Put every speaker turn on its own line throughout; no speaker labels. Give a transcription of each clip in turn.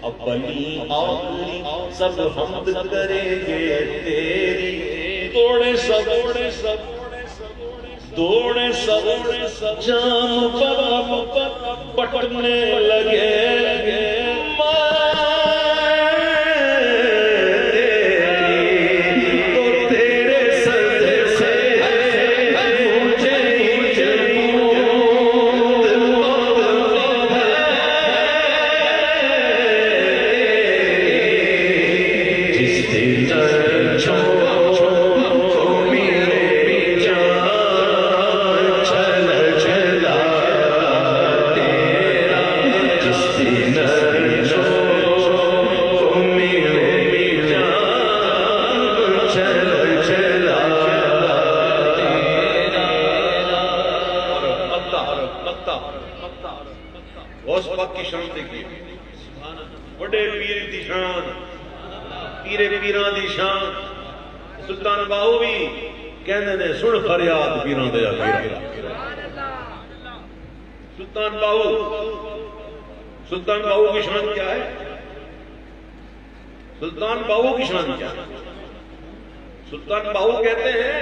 اولی آخری سب حمد کریں گے تیری، دوڑے سب دوڑے سب جام پر پٹنے لگے پیران دی شان سلطان باہو بھی کہنے نے سن فریاد پیران دیا سلطان باہو کی شان کیا ہے؟ سلطان باہو کی شان کیا ہے؟ سلطان باہو کہتے ہیں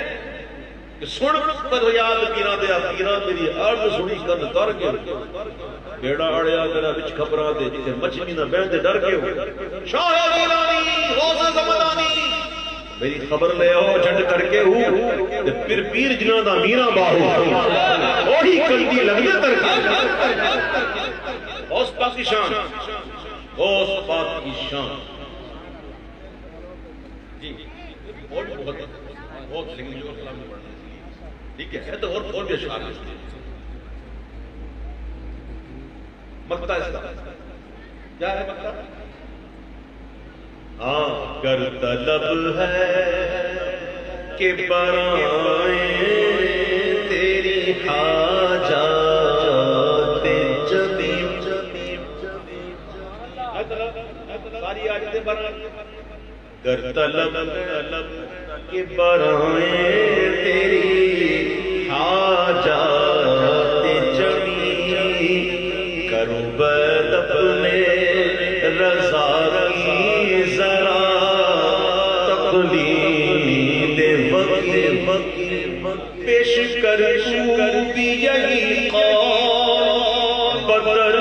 کہ سن فریاد پیران دیا پیران میری عرض سنی کر در کے بیڑا اڑیا میرا بچ خبران دے جسے مچھلی نہ بہن دے ڈر کے ہو شاہ غیلانی غوث زمدانی میری خبر لے ہو جھنڈ کر کے ہوں پھر پیر جنہ دا میرا باہو وہی کلتی لگنے تر کے غوث پاک کی شان غوث پاک کی شان جی بہت لیکن جو کلام میں پڑھنا ٹھیک ہے تو اور بھی اشعار ہے مقطع اس کا کیا ہے مقطع؟ ہاں گر طلب ہے کہ برائیں تیری حاجات جبیں ساری آیتیں برائیں گر طلب کہ برائیں تیری حاجات جبیں کروں بد اپنے رضا رہی ذرا تقلید وقت پیش کر بھی یہی قول بدر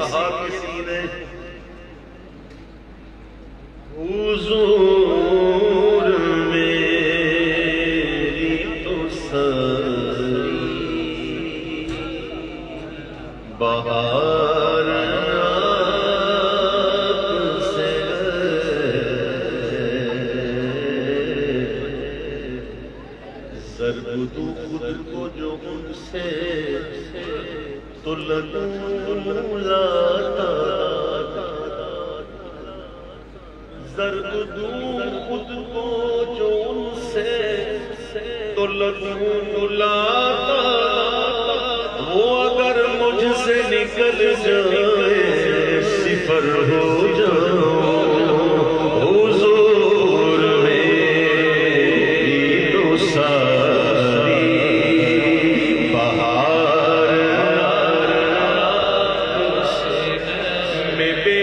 کہا کسی نے حضور میری تو ساری بہار آپ سے ضرب دو خود کو جو ان سے تو لگوں لاتا ضرب دوں خود کو جو ان سے تو لگوں لاتا وہ اگر مجھ سے نکل جائے صفر ہو جاؤں حضور میری تو ساری بہار میں بے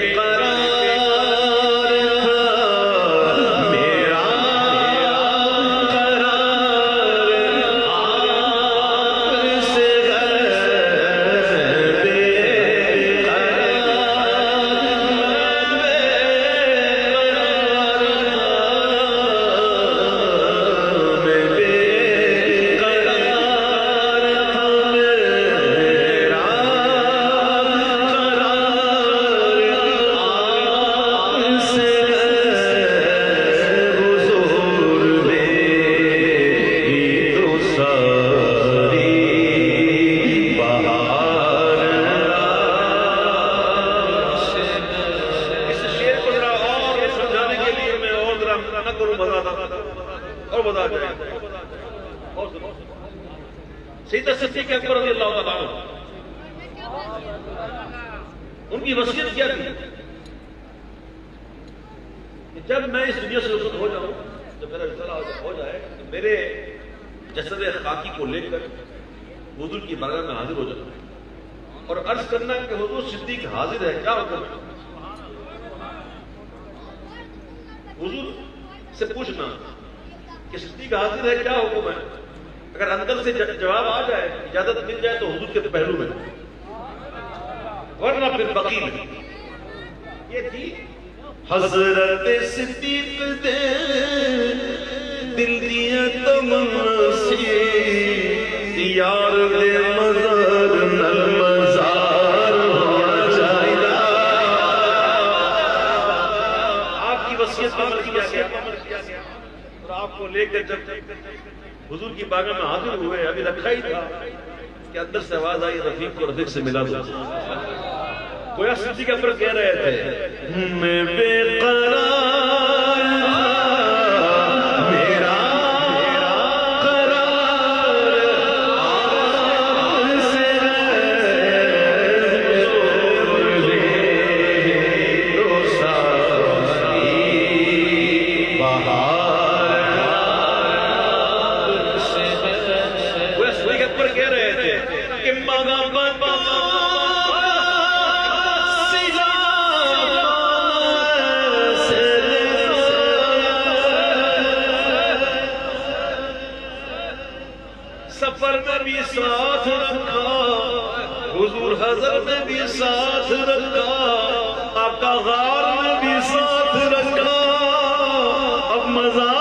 سیدہ صدیق اکبر رضی اللہ تعالیٰ عنہ ان کی وصیت کیا تھی کہ جب میں اس دنیا سے رخصت ہو جاؤں، جب میرا رسالہ ہو جائے تو میرے جسد خاکی کو لے کر حضور کی بارگاہ میں حاضر ہو جاؤں اور عرض کرنا کہ حضور صدیق حاضر ہے، کیا حکم ہے؟ حضور سے پوچھنا کہ صدیق حاضر ہے، کیا حکم ہے؟ اگر اندر سے جواب آ جائے، اجازت مل جائے تو حضور کے پہلو میں، ورنہ پھر بقی میں۔ یہ تھی حضرت صدیق دے دل دیا تمنا سی یار دے مزار نل مزار ہونا چاہیے۔ آپ کی وصیت پر عمل کیا گیا اور آپ کو لے کر جب حضور کی بارگاہ میں حاضر ہوئے، ابھی رکھا ہی تھا کہ اندر سے آواز آئی رفیق کو رفیق سے ملا دو۔ گویا صدیق اکبر کہہ رہے تھے میں بے قرار میرا قرار آپ سے حضور میری تو ساری بہار کہہ رہے تھے کہ سفر میں بھی ساتھ رکھا، حضور حضر میں بھی ساتھ رکھا، آقا غار میں بھی ساتھ رکھا، اب مزار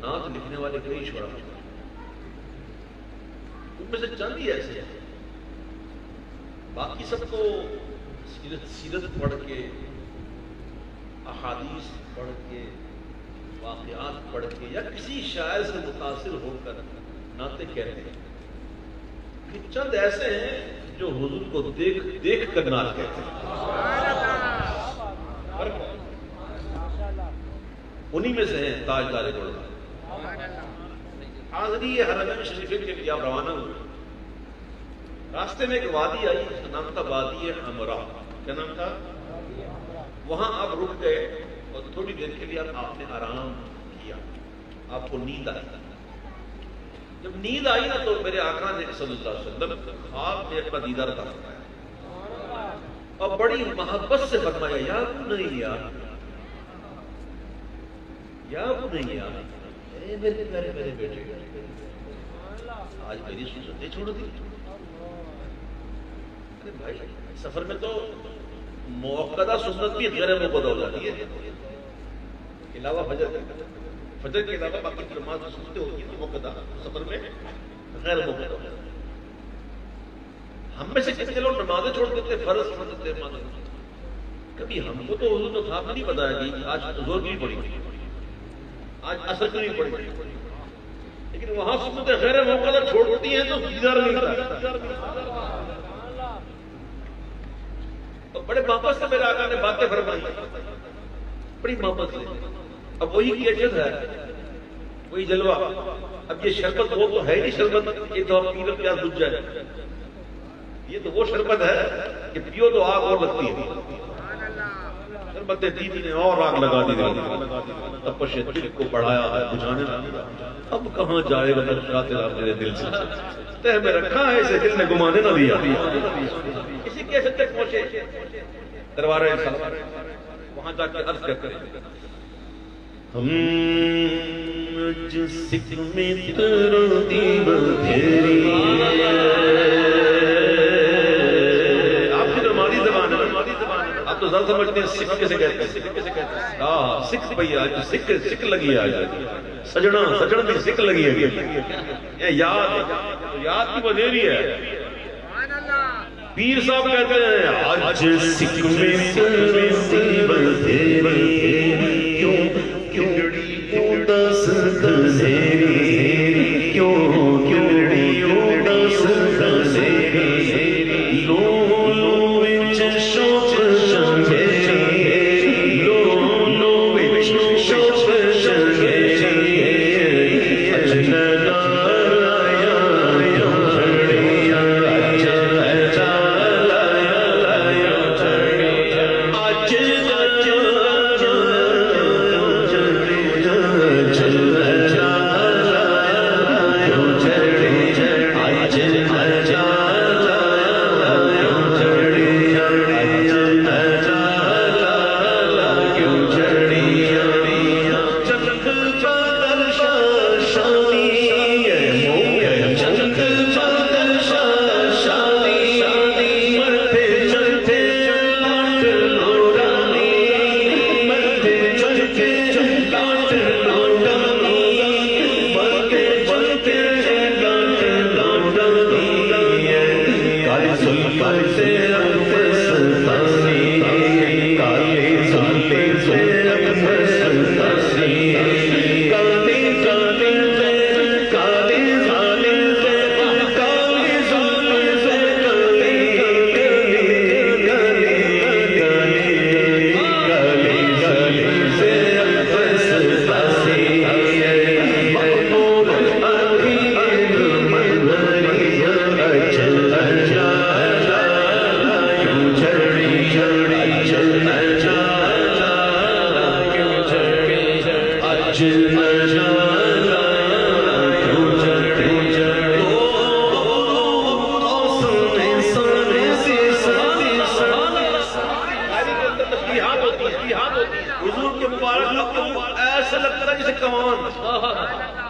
نعت لکھنے والے کئی شعراء ان میں سے چند ہی ایسے ہیں، باقی سب کو سیرت پڑھ کے، احادیث پڑھ کے، واقعات پڑھ کے یا کسی شاعر سے متاثر ہو کر نعتیں کہتے ہیں۔ یہ چند ایسے ہیں جو حضور کو دیکھ کر نعت کہتے ہیں، انہی میں سے ہیں تاجدار گولڑا۔ حاضری حرمین شریفین کے لیے آپ روانہ ہوئے، راستے میں ایک وادی آئی، اس کا نام تھا وادی حمراء۔ کیا نام تھا؟ وہاں آپ رک گئے اور تھوڑی دیر کے لیے آپ نے آرام کیا، آپ کو نیند آئی۔ جب نیند آئی نا تو میرے آقا نے صلی اللہ علیہ وسلم خواب میں اپنا دیدار عطا فرمایا اور بڑی محبت سے فرمایا، یا بنیا یا بنیا، اے میرے پیارے میرے بیٹے، آج میری سنتیں چھوڑ دی۔ ارے بھائی، سفر میں تو موقدہ سنت بھی غیر موقدہ ہو جاتی ہے، علاوہ فجر کے علاوہ باقی نماز سنتیں ہوتی ہیں موقدہ، سفر میں غیر موقدہ ہو جاتی ہے۔ ہم میں سے کتنے لوگ نمازیں چھوڑ دیتے، فرض سمجھتے ہیں، کبھی ہم کو تو حضور نے خواب نہیں بتایا کہ آج ظہر کی پڑی، آج عصر کی نہیں پڑی، لیکن وہاں سنتیں غیر موقدہ چھوڑتی ہیں تو دیدار نہیں ہوتا۔ اور بڑے محبت سے میرے آقا نے باتیں فرمائی، بڑی محبت سے۔ اب وہی کیفیت ہے، وہی جلوہ۔ اب یہ شربت وہ تو ہے نہیں شربت یہ تو آپ پیو پیاس بجھ جائے، یہ تو وہ شربت ہے کہ پیو تو آگ اور لگتی ہے۔ شربت دیدی نے اور آگ لگا دی، تپش دل کو بڑھایا ہے بجھانے نہ دیا، اب کہاں جائے گا نقشہ تیرا میرے دل سے، تہ میں رکھا ہے اسے دل نے گمانے نہ دیا۔ اسی کیفیت تک پہنچے دربار رسالت، وہاں جا کے عرض کرتے ہیں، ہم جس میں تردید تیری، آپ کی نمازی زبان ہے، آپ تو زیادہ سمجھتے ہیں سکھ کیسے کہتے ہیں، سکھ بھیا سکھ لگی آج، سجنا بھی سکھ لگی ہے، یاد کی وزیری ہے۔ پیر صاحب کہتے ہیں آج سکھ میں تردید تیری، کیوں اداس دلیری، کیوں اداس دلیری، لو وچ شوق شنگے، لو وچ شوق شنگے، اجنلا آیا جھڑیا،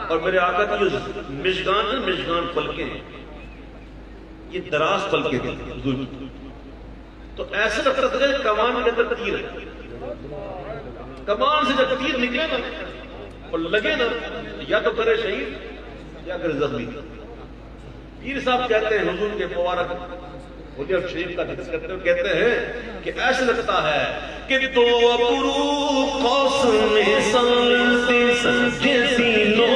اور میرے آقا کی جو مشگان پلکیں ہیں یہ دراز پلکیں تھیں حضور کی، تو ایسے لگتا تھا کہ کمان کے اندر تیر ہے، کمان سے جب تیر نکلے نا اور لگے نا یا تو کرے شہید یا کرے زخمی۔ پیر صاحب کہتے ہیں حضور کے مبارک حجر شریف کا ذکر کرتے ہوئے کہتے ہیں کہ ایسا لگتا ہے کہ تو ابرو قوس میں سلسل جیسی نو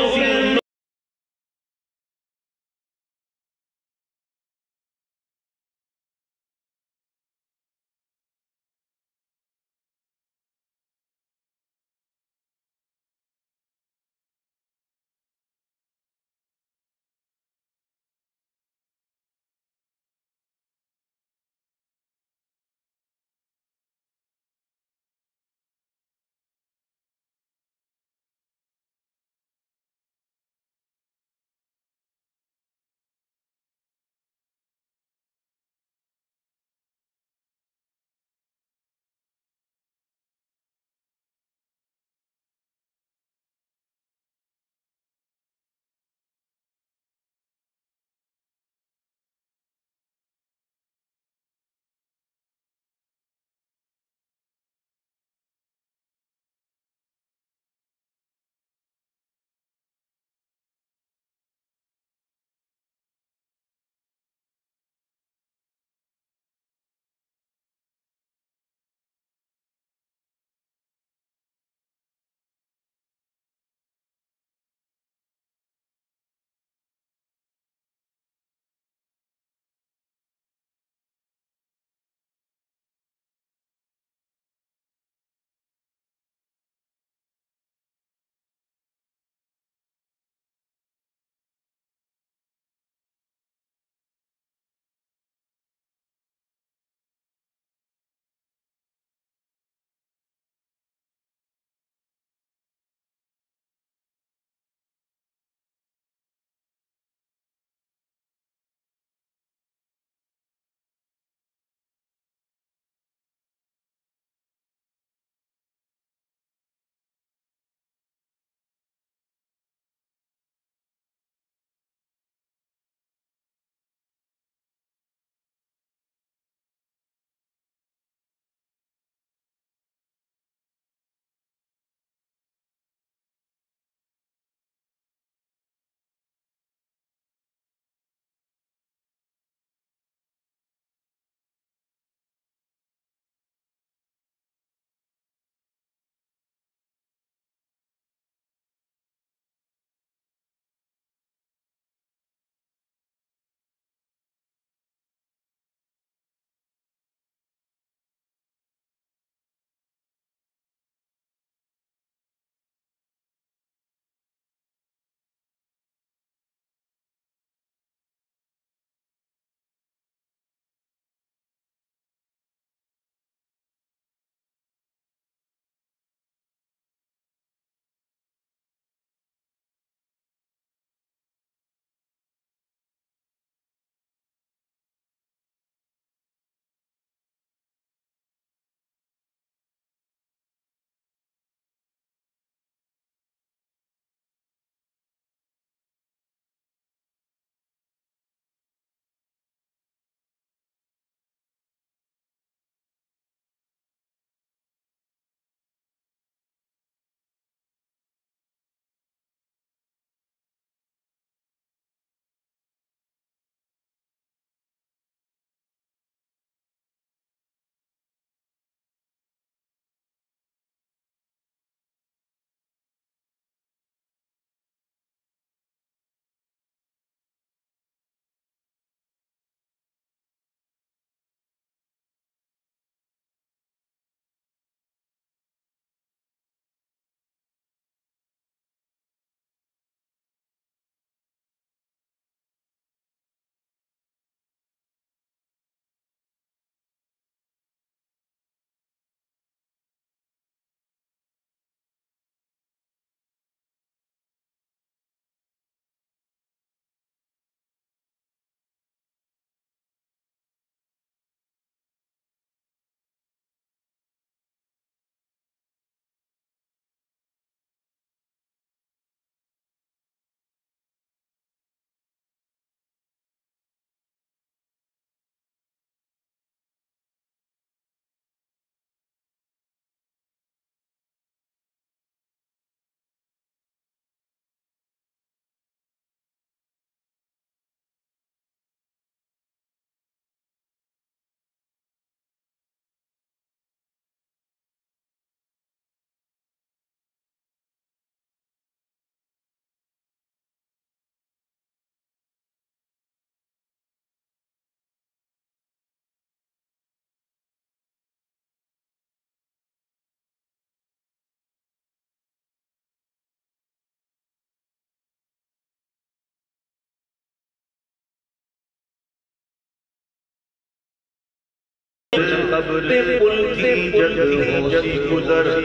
پل تھی جگ ہوسی گزر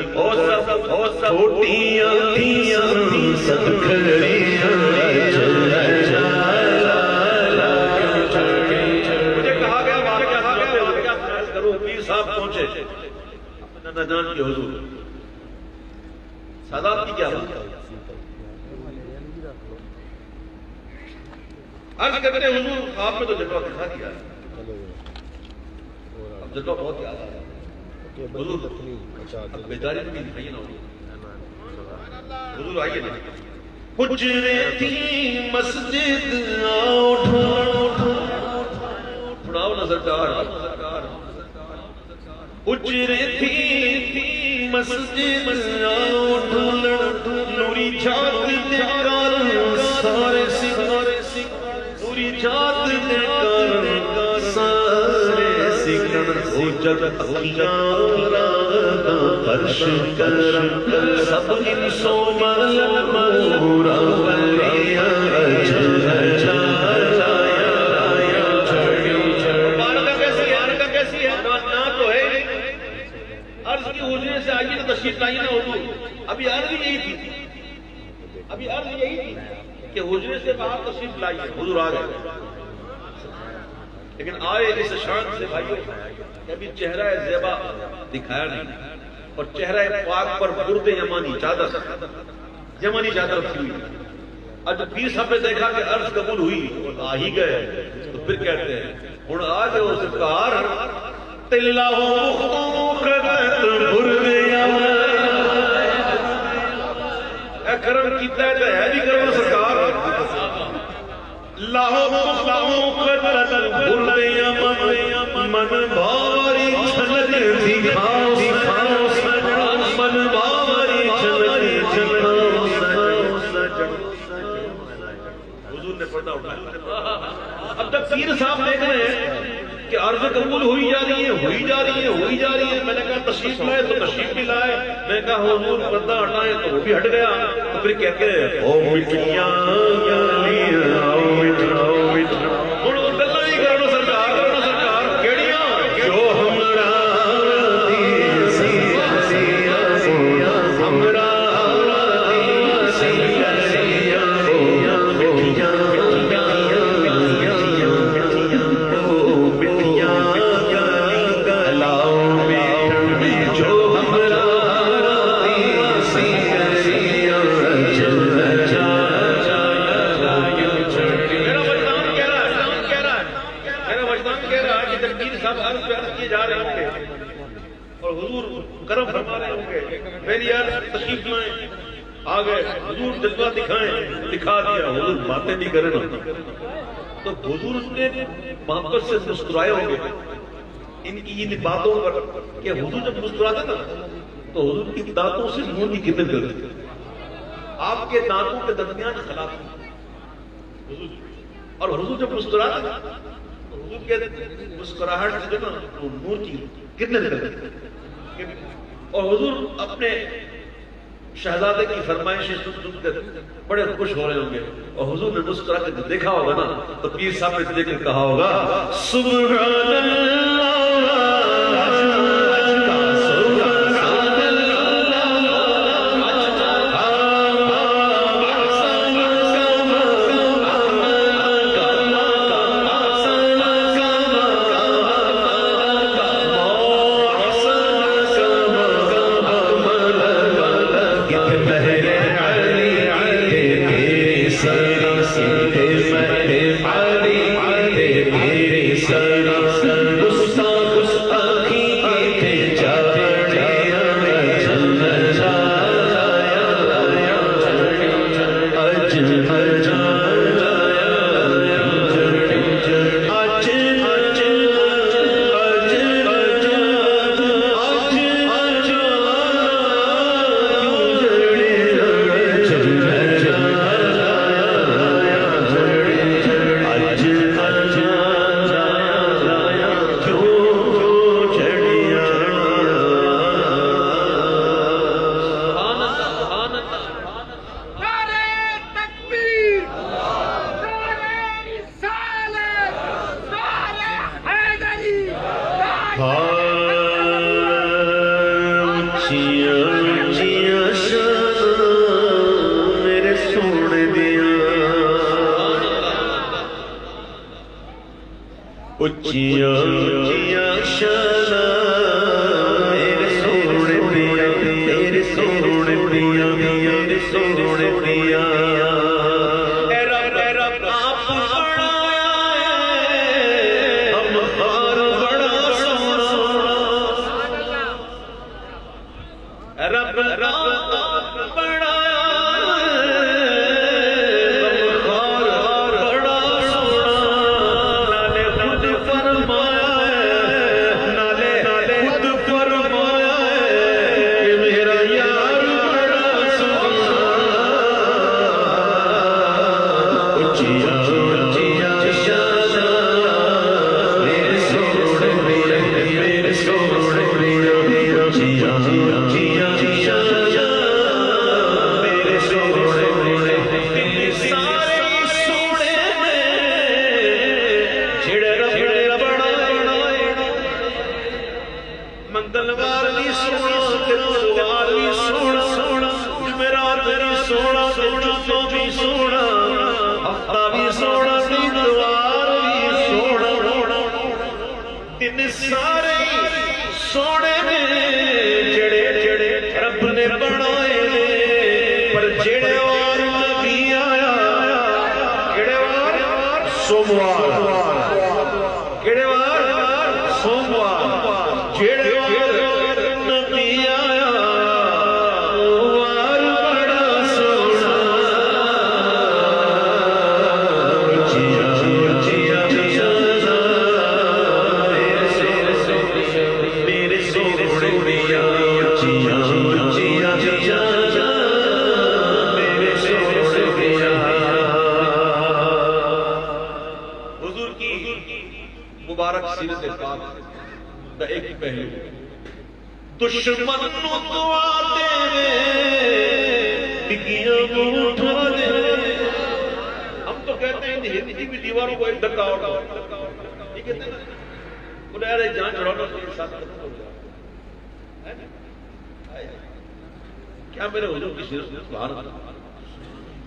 چھوٹیاں تھیاں سب کھڑیاں مجھے کہا گیا کرو پیر صاحب پہنچے نہ جان کے حضور سادات کی کیا بات عرض کرتے حضور خواب میں تو جلوہ دکھا دیا اب جلوہ بہت یاد آ رہا حضور اب بیداری میں بھی دکھائیے نا حضور آئیے نا حجرے تھی مسجد اٹھاؤ نظر دار حجرے تھی مسجد نوری جات دیکار سارے نوری جات دیکار سارے سکن ہو جب اخیارا فرش کرم سب انسو مورا ولیا حجرے سے آئیے تو تشریف لائیے نا حضور ابھی عرض یہی تھی کہ حجرے سے باہر تشریف لائیے حضور آ گئے لیکن آئے اس شان سے بھائیو کہ ابھی چہرہ زیبا دکھایا نہیں اور چہرہ پاک پر برد یمانی چادر رکھی ہوئی آج پیر صاحب نے دیکھا کہ عرض قبول ہوئی آ ہی گئے تو پھر کہتے ہیں ہن آ گئے اس کار تلاہو کرت برد اے کرم کیتا ہے بھی کرم سرکار لاہو کرت برد من بھاری چھلک دکھاؤ من بھاری چھلک دکھاؤ حضور نے پردہ اٹھایا اب تک پیر صاحب دیکھ رہے ہیں کہ عرض قبول ہوئی جا رہی ہے میں نے کہا تشریف لائے تو تشریف بھی لائے میں نے کہا حضور پردہ ہٹائیں تو وہ بھی ہٹ گیا تو پھر کہتے ہیں او مٹیاں گلہ ہی کرو سرکار کیڑیاں جو ہمرا کرم فرما رہے ہوں گے میری یار تشریف لائیں آ گئے حضور جلوہ دکھا دیا حضور باتیں نہیں کرے نا تو حضور نے محبت سے مسکرائے ہوں گے ان باتوں پر کہ حضور جب مسکراتے نا تو حضور کی دانتوں سے منہ کی گندن کرتے آپ کے دانتوں کے درمیان خلا تھی اور حضور جب مسکراتے نا تو حضور کے مسکراہٹ سے نا نور کی گندن کرتے اور حضور اپنے شہزادے کی فرمائشیں سن کر بڑے خوش ہو رہے ہوں گے اور حضور نے مسکرا کے دیکھا ہوگا نا تو پیر صاحب نے دیکھ کر کہا ہوگا سبحان اللہ میرے سونے دیا اچھیاں اچھیاں شان میرے سونے دیا میرے سونے دیا میرے سونے دیا دشمن نو دعا دے ٹکیاں کو اٹھا دے. ہم تو کہتے ہیں ہندی بھی دیواروں کو ایک دھکا اٹھا یہ کہتے ہیں نا انہیں ارے جان چھڑانا تو یہ ساتھ ختم ہو جائے. کیا میرے حضور کی سیرت سبحان اللہ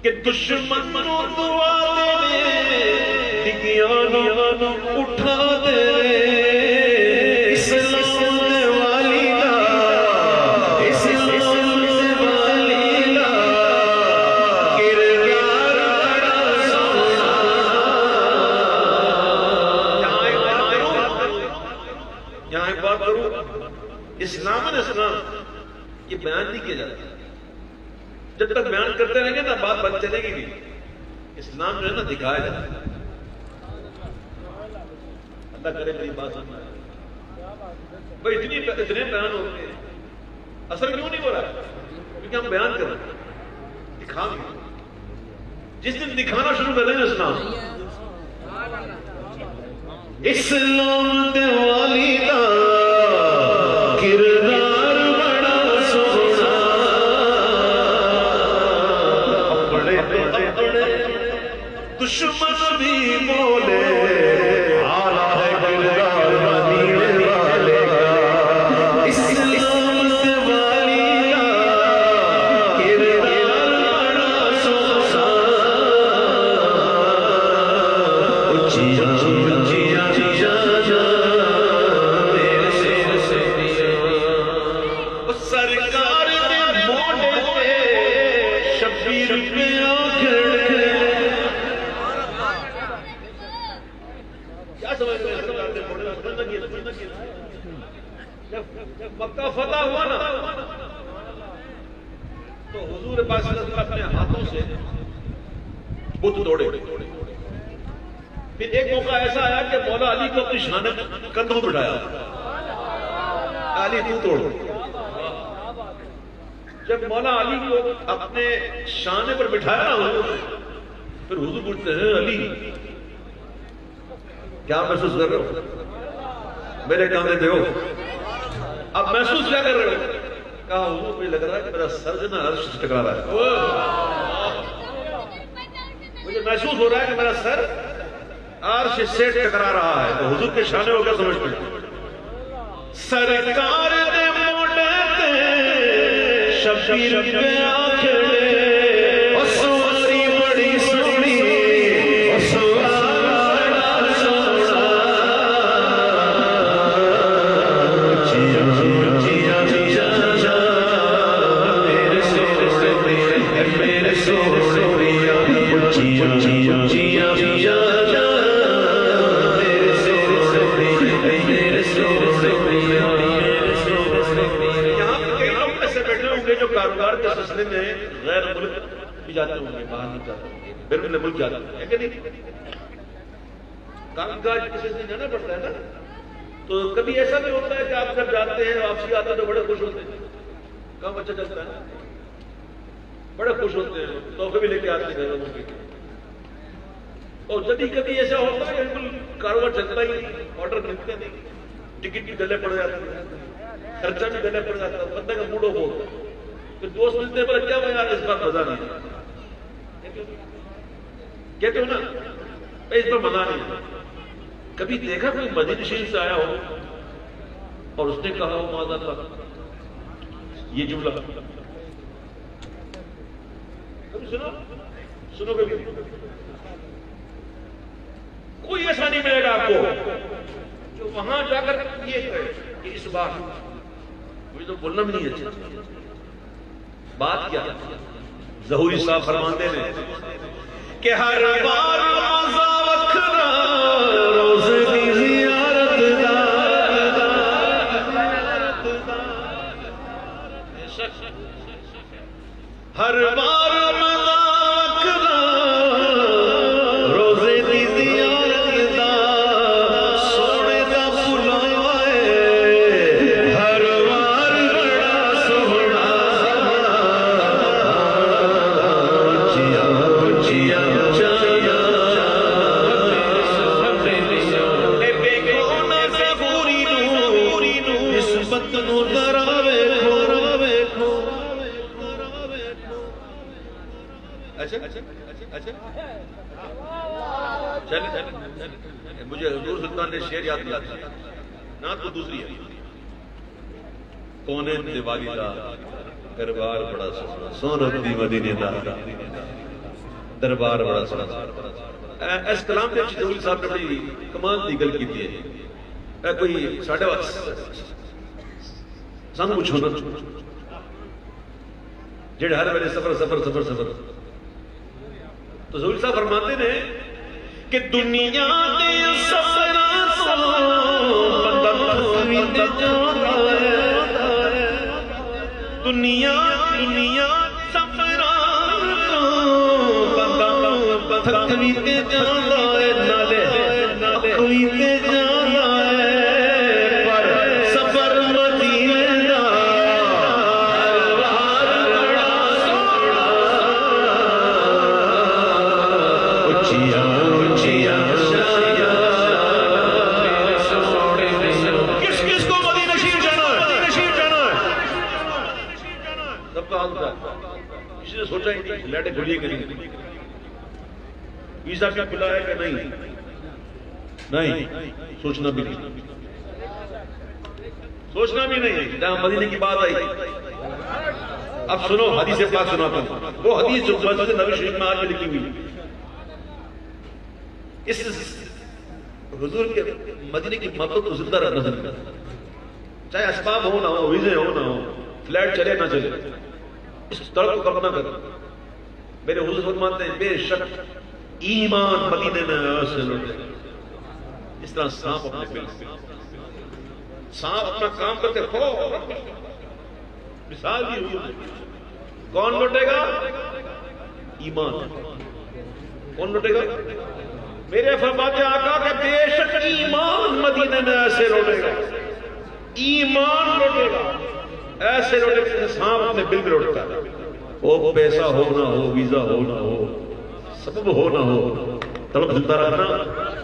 کہ دشمن نو دعا دے ٹکیاں کو اٹھا دے. اسلام یہ بیان نہیں کیا جاتا. جب تک بیان کرتے رہیں گے نا بات بن چلے گی نہیں. اسلام جو ہے نا دکھایا جاتا ہے. اللہ کرے میری بات سمجھ بھائی اتنے بیان ہوتے ہیں اثر کیوں نہیں ہو رہا؟ کیونکہ ہم بیان کر رہے ہیں دکھا گے. جس دن دکھانا شروع کر دیں اسلام اسلام دے والی دا کردار بڑا سونا اپنے دشمن بھی بولے آلہ ہے کردار مدینے والے کا. اسلام سے والی کا کردار بڑا سونا اچھیاں مکہ فتح ہوا نا تو حضور پاک اپنے ہاتھوں سے بت توڑے. پھر ایک موقع ایسا آیا کہ مولا علی کو اپنی شان کندھوں بٹھایا علی تو توڑ. جب مولا علی کو اپنے شانے پر بٹھایا نا پھر حضور پوچھتے ہیں علی کیا محسوس کر رہے ہو؟ میرے کاندھے دیکھو اب محسوس کیا کر رہے ہو؟ کہا حضور مجھے لگ رہا ہے کہ میرا سر جو نا عرش سے ٹکرا رہا ہے. مجھے محسوس ہو رہا ہے کہ میرا سر عرش سے ٹکرا رہا ہے. تو حضور کے شانے ہو کیا سمجھتے ہیں؟ سرکار دے موڑے تے شبیر پہ آکھڑے او سواری بڑی سونی او سوارا سونا جیا جیا جیا جیا میرے سوڑے میرے سوڑے جیا جیا جیا جیا جو کاروبار کے سلسلے میں غیر ملک بھی جاتے ہوں گے باہر نہیں جاتے ہوں گے بیرون ملک جاتے ہوں گے کہ نہیں کام کاج کسی سے جانا پڑتا ہے نا تو کبھی ایسا بھی ہوتا ہے کہ آپ جب جاتے ہیں واپسی آتے ہیں تو بڑے خوش ہوتے ہیں کام اچھا چلتا ہے بڑے خوش ہوتے ہیں تحفے بھی لے کے آتے ہیں لوگوں کے اور کبھی ایسا ہوتا ہے کہ بالکل کاروبار چلتا ہی آرڈر ملتے نہیں ٹکٹ بھی گلے پڑ جاتے ہیں خرچہ بھی گلے پڑ جاتا ہے بندے کا موڈ آف ہوتا ہے پھر دوست ملتے ہیں بولے کیا میں یار اس بار مزہ نہیں کہتے ہو نا اس بار مزہ نہیں کبھی دیکھا کوئی مدینہ شریف سے آیا ہو اور اس نے کہا ہو ماذا اللہ یہ جملہ کبھی سنو کبھی کوئی ایسا نہیں ملے گا آپ کو جو وہاں جا کر یہ کہے کہ اس بار مجھے تو بولنا بھی نہیں اچھا بات کیا ظہوری صاحب فرماتے ہیں کہ ہر بار مزا وکھرا روز دی زیارت دا ہر بار مزا وکھرا روز دی زیارت دا سونے دا بلاوائے ہر بار بڑا سونا جیا جیا جیا اے بیکو نہ ظہوری نو نسبت نو دراوے کھو اچھا چلے مجھے حضور سلطان نے شعر یاد دیا نہ تو دوسری ہے کونے دیوالی دا دربار بڑا سونا سونت دی مدینے دا دربار بڑا سونا اس کلام دے ظہوری صاحب نے بڑی کمال دی گل کیتی ہے کوئی ساڑھے وقت سانو پوچھو نا جڑے ہر ویلے سفر تو ظہوری صاحب فرماتے ہیں کہ دنیا دے سفراں تو بندہ تھک جاندا ہے دنیا سفراں تو بندہ تھک جاندا ہے نالے کوئی تے جاندا ہے پر سفر مدینے دا سوچا ہی نہیں لیٹے کھلیے کہ نہیں ویزا بھی کھلا ہے کہ نہیں سوچنا بھی نہیں جہاں مدینے کی بات آئی اب سنو حدیث پاک سناتا ہوں وہ حدیث جو مسجد نبوی شریف میں آج بھی لکھی ہوئی اس حضور کے مدینے کی محبت کو زندہ رکھنا ضروری ہے چاہے اسباب ہو نہ ہو ویزے ہو نہ ہو فلیٹ چلے نہ چلے اس طرح کو کم نہ کر میرے حضور فرماتے ہیں بے شک ایمان مدینے میں ایسے لوٹے اس طرح سانپ اپنے پل سانپ اپنا کام کرتے مثال بھی حضور کون لوٹے گا ایمان کون لوٹے گا میرے فرماتے آقا کہ بے شک ایمان مدینے میں ایسے لوٹے گا ایمان لوٹے گا ایسے لوٹے گا سانپ اپنے بل میں لوٹتا ہے وہ پیسہ ہو نہ ہو ویزا ہو نہ ہو سبب ہو نہ ہو طلب زندہ رہنا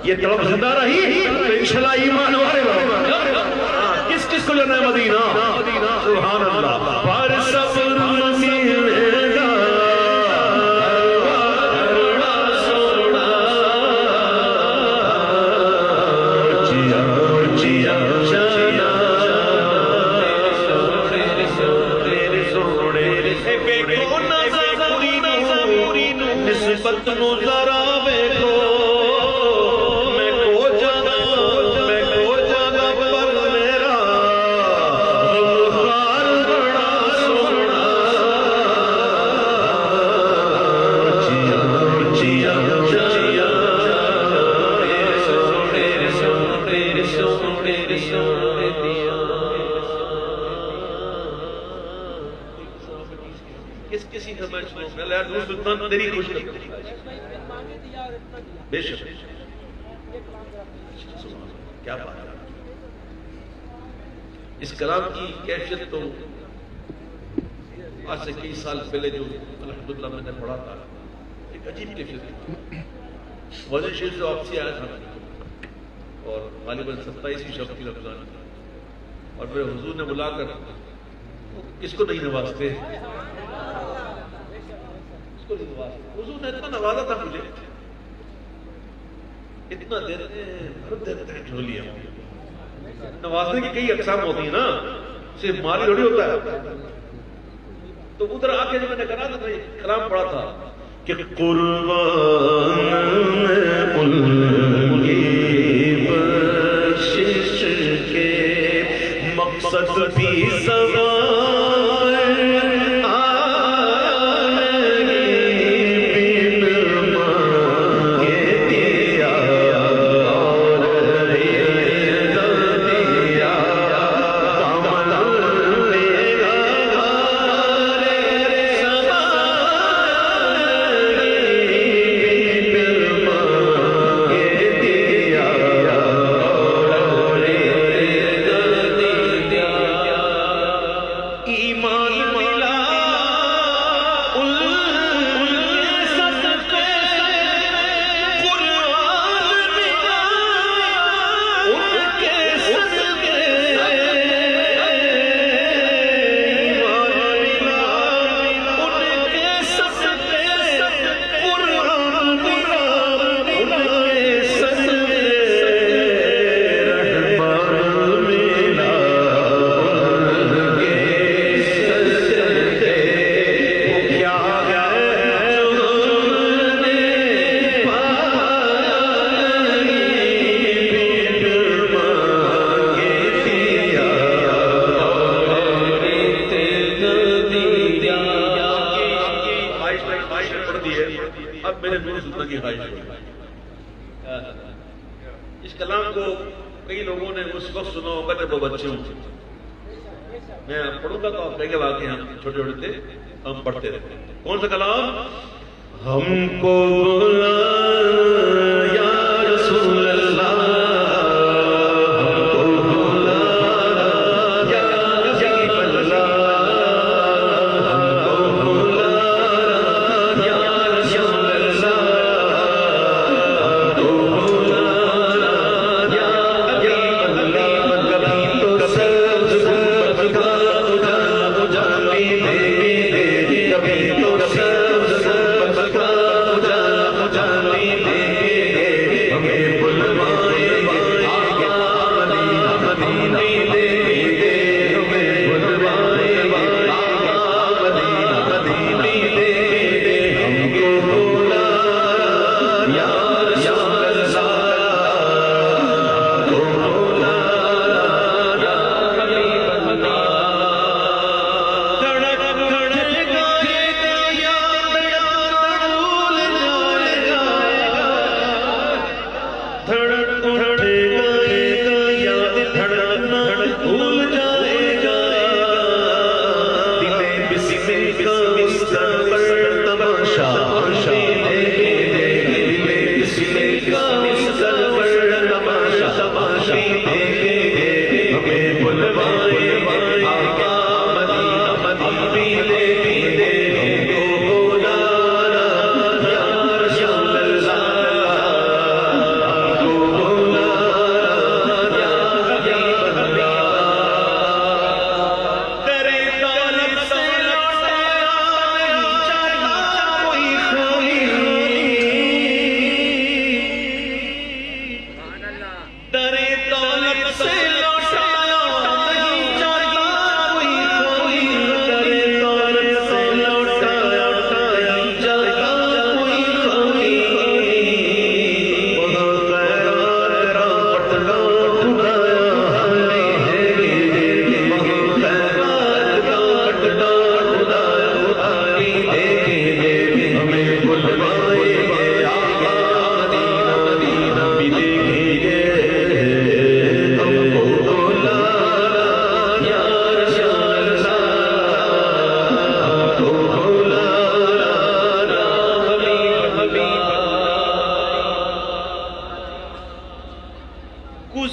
یہ طلب زندہ رہی تو انشاءاللہ ایمان والے کس کس کو جانا ہے مدینہ سبحان اللہ پر سفر مدینے دا بڑا سونا جیا جیا جیا سنت نو ذرا ویکھو میں کو جانا پر میرا غمخوار بڑا سونا چیا کسی کا میں سنوں میں لیا نور سلطان تیری خوش بے شک کیا بات ہے اس کلام کی کیفیت تو آج سے کئی سال پہلے جو الحمدللہ میں نے پڑھا تھا ایک عجیب کیفیت تھی وزن شریف سے واپسی آیا تھا اور غالباً 27 شب کی رمضان اور میرے حضور نے بلا کر کس کو نہیں نوازتے حضور نے اتنا نوازا تھا مجھے اتنا دیتے ہیں جھولیاں نوازنے کی کئی اقسام ہوتی ہیں نا صرف مالی تھوڑی ہوتا ہے تو ادھر آ کے جو میں نے کہا تھا کلام پڑھا تھا کہ قربان بخشش کے مقصد بھی اس کلام کو کئی لوگوں نے اس وقت سنا ہوگا جب وہ بچے ہوں میں پڑھوں گا تو آپ کہیں گے واقعی ہم چھوٹے چھوٹے تھے ہم پڑھتے رہتے کون سا کلام ہم کو بلا یا رسول اللہ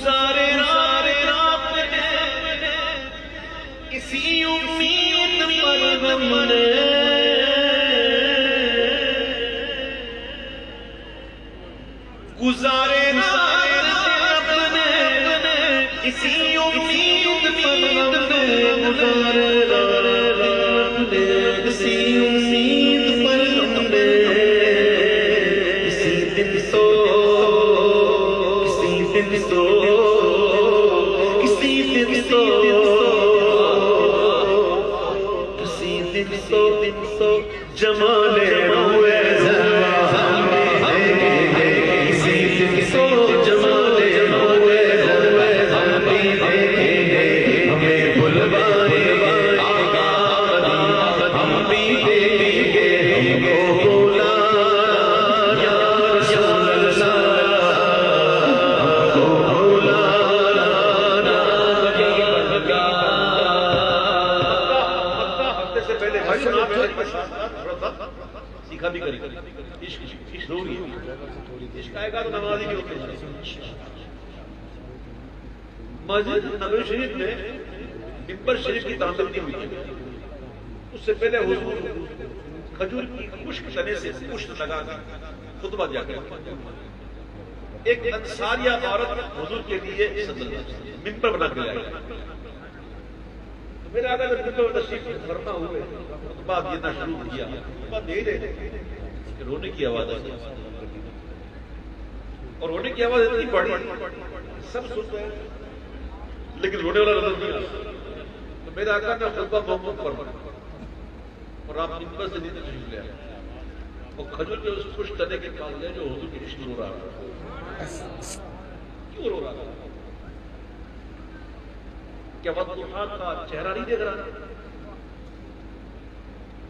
گزارے رات اسی امید پر ہم نے گزارے رات اسی امید پر ہم نے گزارے رات اسی امید پر ہم نے اسی دن سو کسی دن سو جمال روئے کسی دن سو جمال روئے ہمیں بلوانے ہم بھی دیکھیں گے ہم کو بولا یا رسول اللہ سیکھا بھی کریں عشق ضروری ہے عشق آئے گا تو نمازی بھی ہوتے ہیں مسجد نبوی شریف میں ممبر شریف کی تعمیر نہیں ہوئی اس سے پہلے حضور کھجور کی خشک تنے سے پشت لگا کر خطبہ دیا کرتے ایک انصاریہ عورت حضور کے لیے ممبر بنا کے لائی میرے آقا جب ممبر تشریف فرما ہوئے خطبہ دینا شروع کیا خطبہ دے رہے کہ رونے کی آواز آئی اور رونے کی آواز اتنی بڑی سب سن رہے ہیں لیکن رونے والا نظر نہیں آتا تو میرے آقا نے خطبہ محمد فرما اور آپ ممبر سے نیچے تشریف لے آئے اور کھجور کے اس خوش تنے کے پاس گئے جو حضور کی عشق رو رہا کیوں رو رہا کیا وضحا کا چہرہ نہیں دیکھ رہا تھا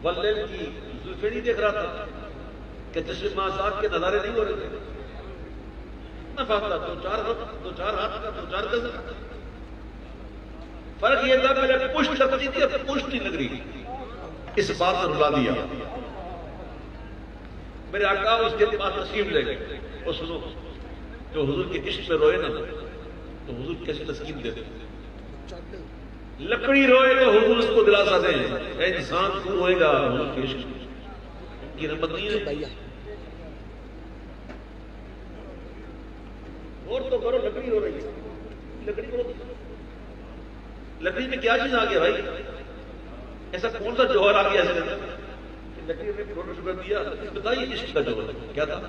واللیل کی زلفیں نہیں دیکھ رہا تھا کہ جشن ماسات کے نظارے نہیں ہو رہے تھے نہ فاصلہ دو چار ہاتھ کا 2-4 گز فرق یہ تھا پہلے پشت لگتی تھی اب پشت نہیں لگ رہی اس بات نے رلا دیا میرے آقا اس کے پاس تشریف لے گئے اور سنو جو حضور کے عشق میں روئے نا تو حضور کیسے تسکین دے دیتے لکڑی روئے تو حضور اس کو دلاسا دیں اے انسان تو روئے گا حضور کے عشق کی رحمت نہیں ہے اور تو کرو لکڑی رو رہی ہے لکڑی میں کیا چیز آ گیا بھائی ایسا کون سا جوہر آ گیا لکڑی میں رونا شروع کر دیا بتائیے عشق کا جوہر کیا تھا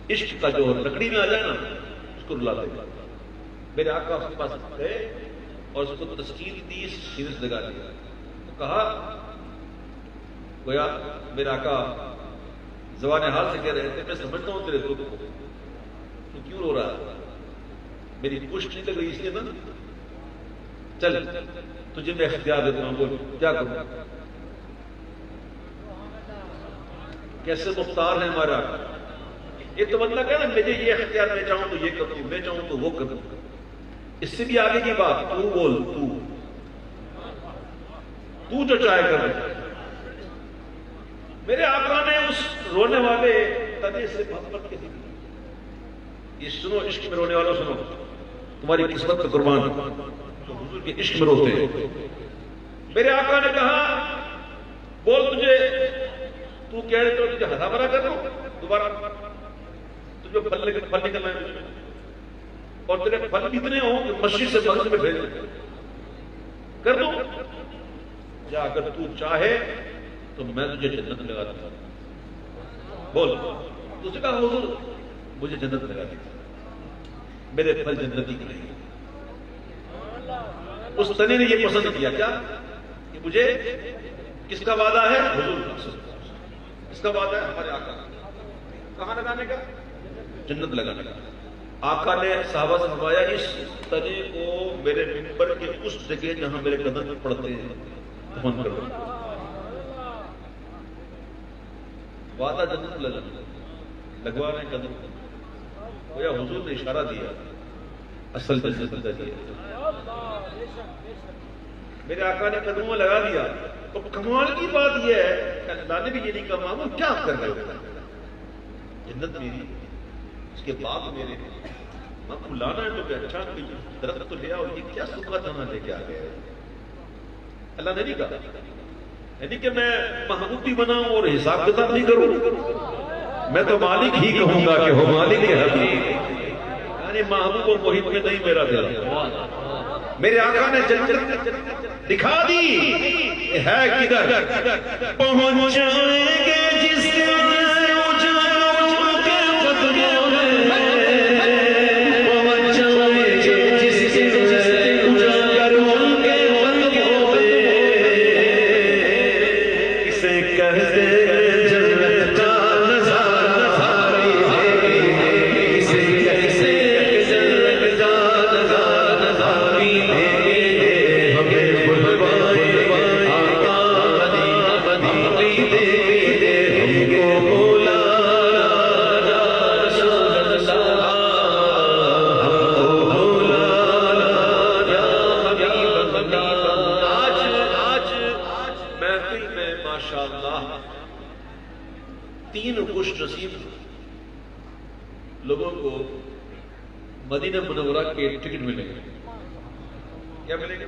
عشق کا جوہر لکڑی میں آ جائے نا اس کو رلا دے میرے آقا اس کے پاس گئے اور اس کو تسکین دی سیرت لگا دیا کہا گویا میرا آقا زبان حال سے کہہ رہے تھے میں سمجھتا ہوں تیرے دکھ کو تو کیوں رو رہا ہے میری پشت نہیں لگ رہی اس لیے نا چل تجھے میں اختیار دیتا ہوں بول کیا کروں کیسے مختار ہے ہمارا یہ تو بندہ کہنا مجھے یہ اختیار میں چاہوں تو یہ کروں میں چاہوں تو وہ کروں اس سے بھی آگے کی بات تو بول تو جو چاہے کر میرے آقا نے اس رونے والے تنے سے محبت کے دی یہ سنو عشق میں رونے والوں سنو تمہاری قسمت کا قربان تو حضور کے عشق میں روتے ہیں میرے آقا نے کہا بول تجھے تو کہہ رہے تو تجھے ہرا بھرا کر دو دوبارہ تجھے پھل نکلنا ہے اور تیرے پھل بھی اتنے ہوں کہ مسجد سے مغرب میں بھیج کر دو یا اگر تو چاہے تو میں تجھے جنت لگا دوں بول تو سے کہا حضور مجھے جنت لگا دی میرے پھل جنتی کے نہیں اس تنے نے یہ پسند کیا کیا کہ مجھے کس کا وعدہ ہے حضور کس کا وعدہ ہے ہمارے آقا کہاں لگانے کا جنت لگانے کا آقا نے صحابہ سے فرمایا اس تنے کو میرے منبر کے اس جگہ جہاں میرے قدم پڑتے ہیں دفن کر دو وعدہ جنت لگوا رہے قدم گویا حضور نے اشارہ دیا اصل جنت دیا میرے آقا نے قدموں میں لگا دیا تو کمال کی بات یہ ہے کہ اللہ نے بھی یہ نہیں کہا وہ کیا کر رہے ہو جنت میری اس کے باپ میرے ماں کو لانا ہے تو کہ اچھا درخت تو لے آؤ، یہ کیا سوکھا دانا لے کے آ گئے؟ اللہ نے نہیں کہا، یعنی کہ میں محبوب بھی بناؤں اور حساب کتاب نہیں کروں، میں تو مالک ہی کہوں گا کہ ہو مالک کے حبیب، یعنی محبوب اور محب میں نہیں میرا دل۔ میرے آقا نے جنت دکھا دی ہے کدھر، پہنچ جائیں گے جس لوگوں کو مدینہ منورہ کے ٹکٹ ملیں گے۔ کیا ملیں گے؟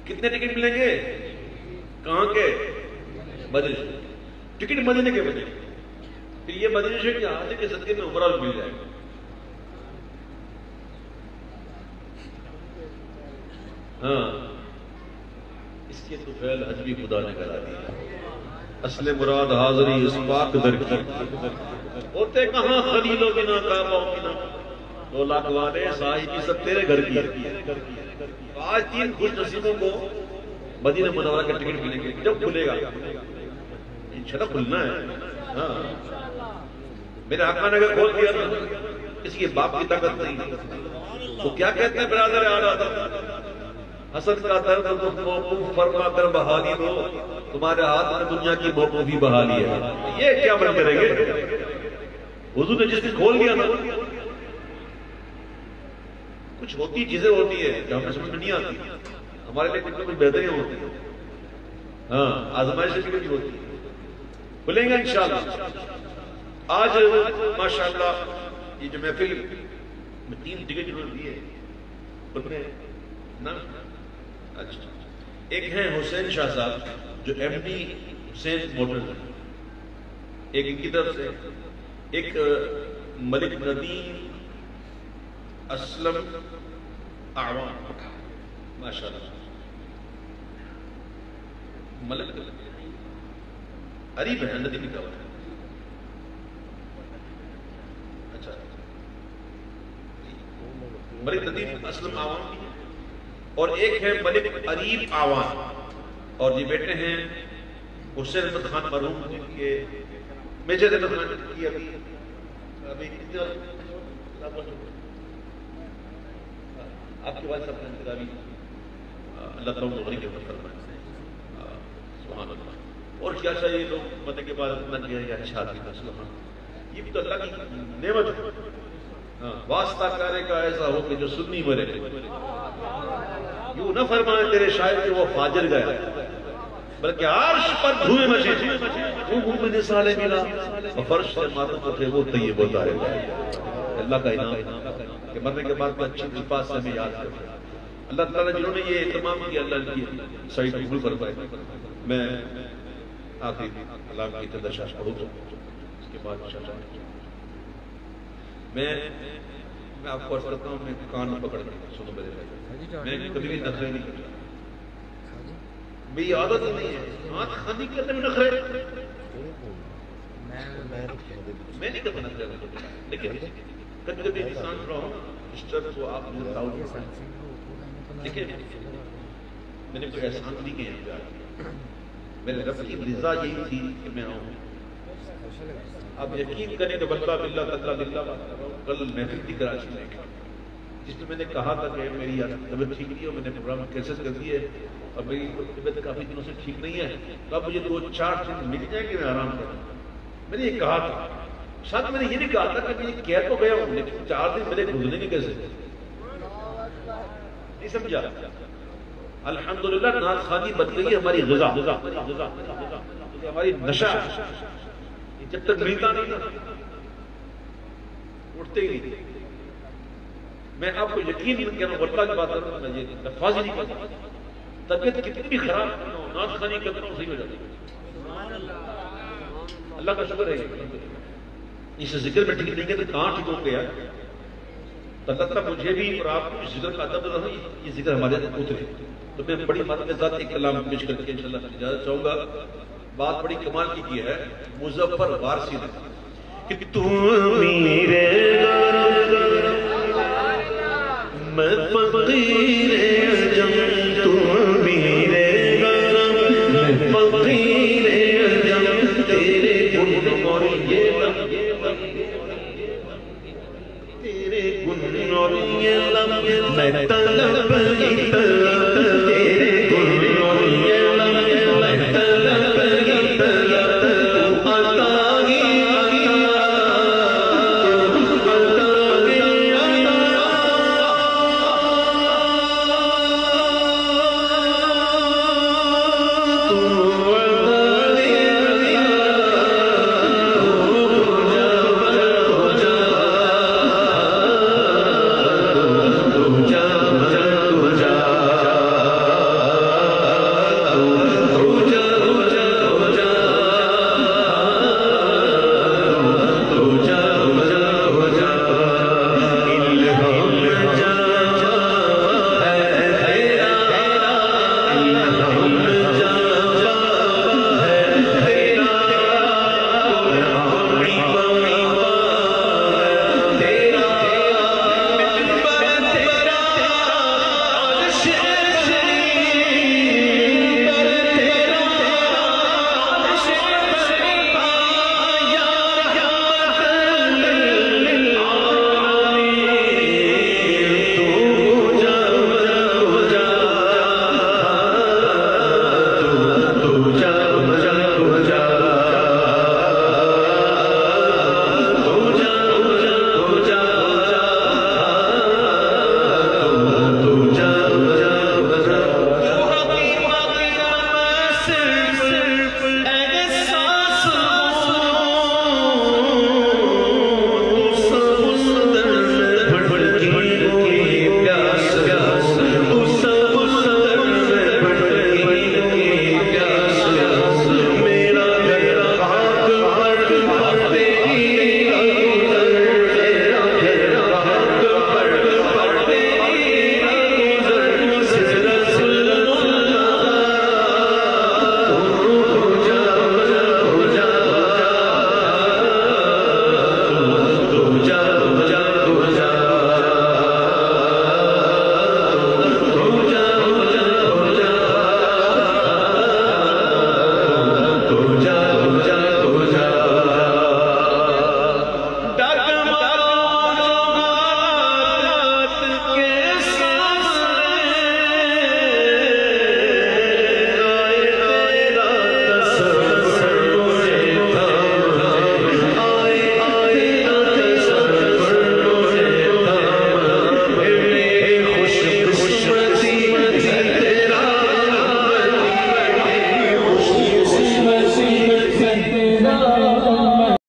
کتنے ٹکٹ ملیں گے؟ کہاں کے؟ مدینہ شریف۔ ٹکٹ مدینہ کے ملیں گے، پھر یہ مدینہ شریف کے حاضر کے صدقے میں عمرہ مل جائے گا۔ ہاں، اس کے تو فعل حج بھی خدا نے کرا دیا۔ اصل مراد حاضری اس پاک در کی، ہوتے کہاں خلیل و بنا کعبہ و بنا، 2 لاکھ والے صاحبی سب تیرے گھر کی۔ آج 3 خوش نصیبوں کو مدینہ منورہ کے ٹکٹ ملیں گے، جب کھلے گا انشاءاللہ کھلنا ہے۔ ہاں، میرے آقا نے اگر کھول دیا نا، اس کی باپ کی طاقت نہیں۔ وہ کیا کہتے ہیں برادر اعلیٰ، حسن کا درد تم موقوف فرما کر بحالی دو، تمہارے ہاتھ میں دنیا کی موقوفی بحالی ہے۔ یہ کیا عمل کریں گے؟ حضور نے جس نے کھول دیا نا، کچھ ہوتی چیزیں ہوتی ہے جو ہمیں سمجھ میں نہیں آتی، ہمارے لیے کچھ کچھ بہترین ہوتی ہے۔ ہاں، آزمائش بھی نہیں ہوتی، کھلیں گے انشاءاللہ۔ آج ماشاءاللہ یہ جو محفل میں 3 ٹکٹ انہوں نے دیے، ان میں نا اچھا ایک ہیں حسین شاہ صاحب جو ایم ڈی حسین موٹر، ایک ان کی طرف سے، ایک ملک ندیم اسلم اعوان، ماشاءاللہ ملک قریب ہے ندیم کا، اچھا ملک ندیم اسلم اعوان، اور ایک ہے ملک عریب آوان، اور یہ بیٹے ہیں حسین احمد خان مرحوم، جن کے میجر احمد خان کی ابھی آپ کے والد صاحب نے انتظامی اللہ تعالیٰ غریب احمد فرمائے، سبحان اللہ۔ اور کیا چاہیے لوگ مدد کے بعد اتنا کیا ہے، اچھا آدمی کا سبحان، یہ بھی تو اللہ کی نعمت ہے۔ واسطہ کرے کا ایسا ہو کہ جو سنی مرے، یوں نہ فرمائے تیرے شاعر کہ وہ فاجر گیا، بلکہ عرش پر دھوئے مچے، وہ مومن صالح ملا، فرش سے ماتم تھے وہ طیب و طاہر گئے۔ اللہ کا انعام کہ مرنے کے بعد میں اچھی الفاظ سے ہمیں یاد کرتے ہیں۔ اللہ تعالیٰ جنہوں نے یہ اہتمام کیا، اللہ ان کی سعید قبول فرمائے۔ میں آخری کلام کی تدشاش پڑھوں گا، اس کے بعد میں آپ کو عرض کرتا ہوں، میں کان پکڑ کے سنو میرے بھائی، میں کبھی بھی نخرے نہیں کرتا، میری عادت نہیں ہے آنکھ خاندی کرنے میں نخرے، میں نہیں کرتا نخرے، لیکن کبھی کبھی انسان رہا اس طرح کو آپ مجھے تعاون لیکن میں نے کوئی احسان نہیں کیا یہاں پہ آ، میرے رب کی رضا یہی تھی کہ میں آؤں۔ اب یقین کریں کہ بلّہ باللہ تلّہ باللہ، کل محفل تھی کراچی میں، جس میں نے کہا تھا کہ میری طبیعت ٹھیک نہیں ہے، میں نے پروگرام کینسل کر دی ہے اور میری طبیعت کافی دنوں سے ٹھیک نہیں ہے، تو اب مجھے 2-4 دن مل جائیں کہ میں آرام کروں۔ میں نے یہ کہا تھا، شاید میں نے یہ نہیں کہا تھا کہ میں یہ کہہ تو گیا ہوں، لیکن 4 دن میرے گزریں گے کیسے، نہیں سمجھا؟ الحمدللہ نعت خوانی بن گئی ہماری غذا، ہماری نشہ، جب تک ملتا نہیں نا اٹھتے ہی نہیں۔ میں آپ کو یقین نہیں کہہ رہا ہوں، واللہ کی بات کر رہا ہوں، میں یہ لفاظ ہی نہیں کرتا، طبیعت کتنی بھی خراب ہو نعت خوانی کرتا ہوں صحیح ہو جاتی ہے۔ اللہ کا شکر ہے، اس ذکر میں ٹھیک نہیں ہے تو کہاں ٹھیک ہو گیا؟ تو اللہ تعالیٰ مجھے بھی اور آپ کو اس ذکر کا ادب رہا، یہ ذکر ہمارے اترے۔ تو میں بڑی بات کے ساتھ ایک کلام پیش کر کے انشاءاللہ اجازت چاہوں گا۔ بات بڑی کمال کی ہے مظفر وارسی نے کہ تو میرے میں فقیر عجم، تو میرے میں فقیر عجم، تیرے گن اور یہ لب، تیرے گن اور یہ لب میں طلب ہی طلب